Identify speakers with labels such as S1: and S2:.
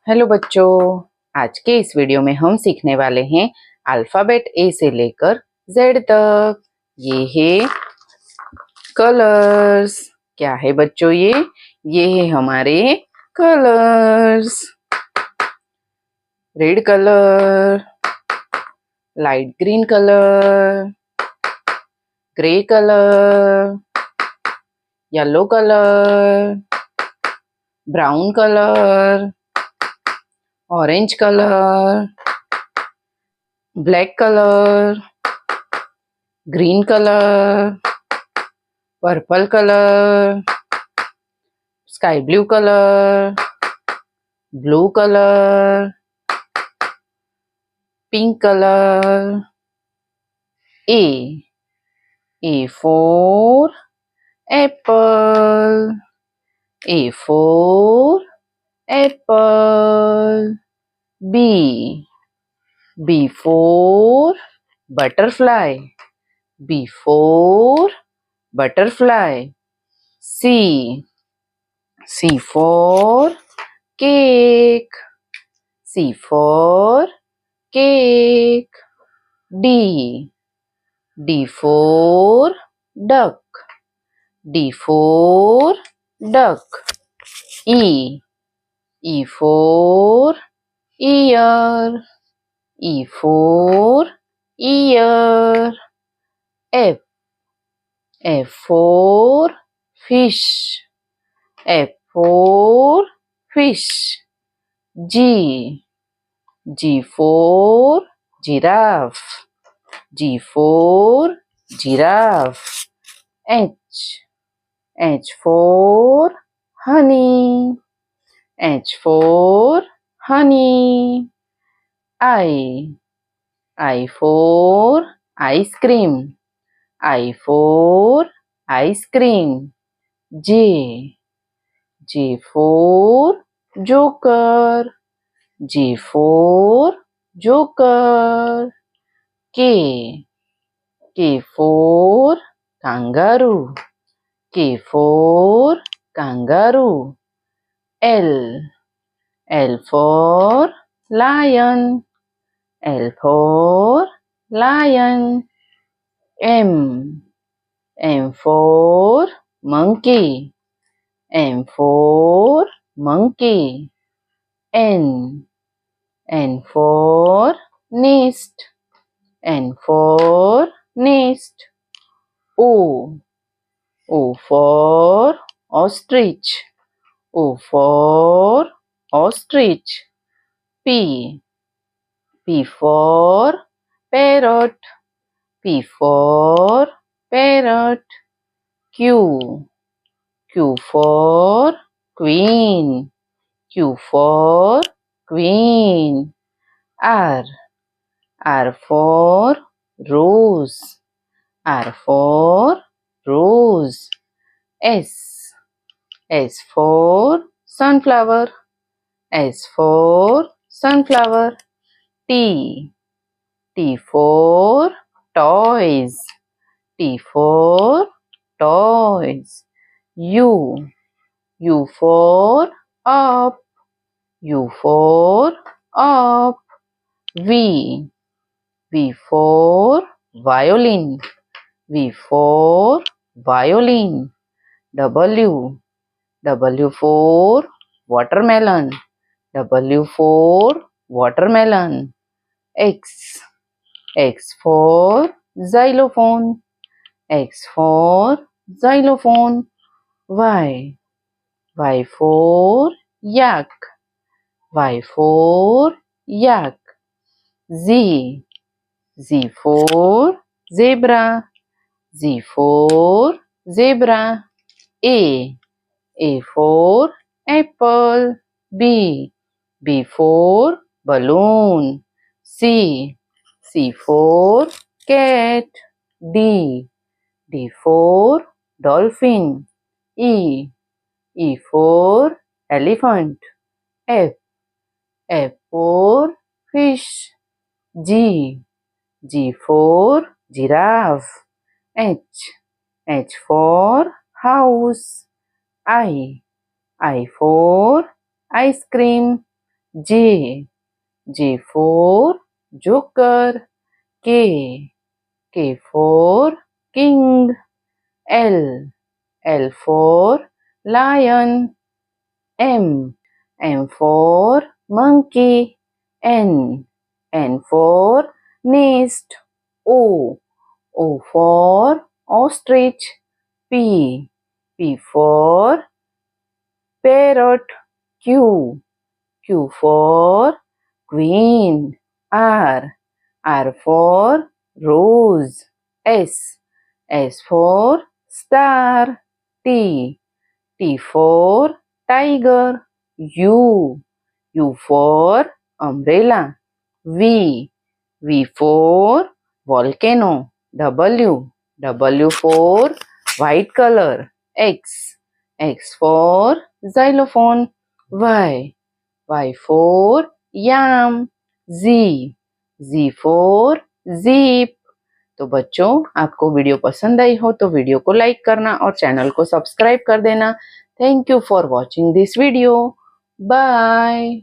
S1: Hello बच्चों, आज के इस वीडियो में हम सीखने वाले हैं अल्फ़ाबेट ए से लेकर जेड तक। ये है कलर्स। क्या है बच्चों ये है हमारे colours. Red colour, light green colour, grey colour, yellow colour, brown colour, orange colour, black colour, green colour, purple colour, sky blue colour, blue colour, pink colour. A for apple, A for apple. B for butterfly, B for butterfly. C for cake, C for cake. D for duck, D for duck. E for ear, E for ear. F for fish, F for fish. G for giraffe, G for giraffe. H for honey, H for honey. I for ice cream, I for ice cream. J for joker, J for joker. K for kangaroo, K for kangaroo. L for lion, L for lion. M for monkey, M for monkey. N for nest, N for nest. O for ostrich, O for ostrich. P for parrot, P for parrot. Q for queen, Q for queen. R for rose, R for rose. S for sunflower, S for sunflower. T for toys, T for toys. U for up, U for up. V for violin, V for violin. W for watermelon, W for watermelon. X for xylophone, X for xylophone. Y for yak, Y for yak. Z for zebra, Z for zebra. A for apple. B for balloon. C for cat. D for dolphin. E for elephant. F for fish. G for giraffe. H for house. I for ice cream. J. J for Joker. K. K for King. L. L for Lion. M. M for Monkey. N. N for Nest. O. O for Ostrich. P. P for Parrot. Q. Q for Queen. R. R for Rose. S. S for Star. T. T for Tiger. U. U for Umbrella. V. V for Volcano. W. W for White color. X. X for Xylophone. Y. Y for Yam. Z. Z for Zip. तो बच्चों, आपको video पसंद आई हो तो video को like करना और channel को सब्सक्राइब कर देना। Thank you for watching this video. Bye.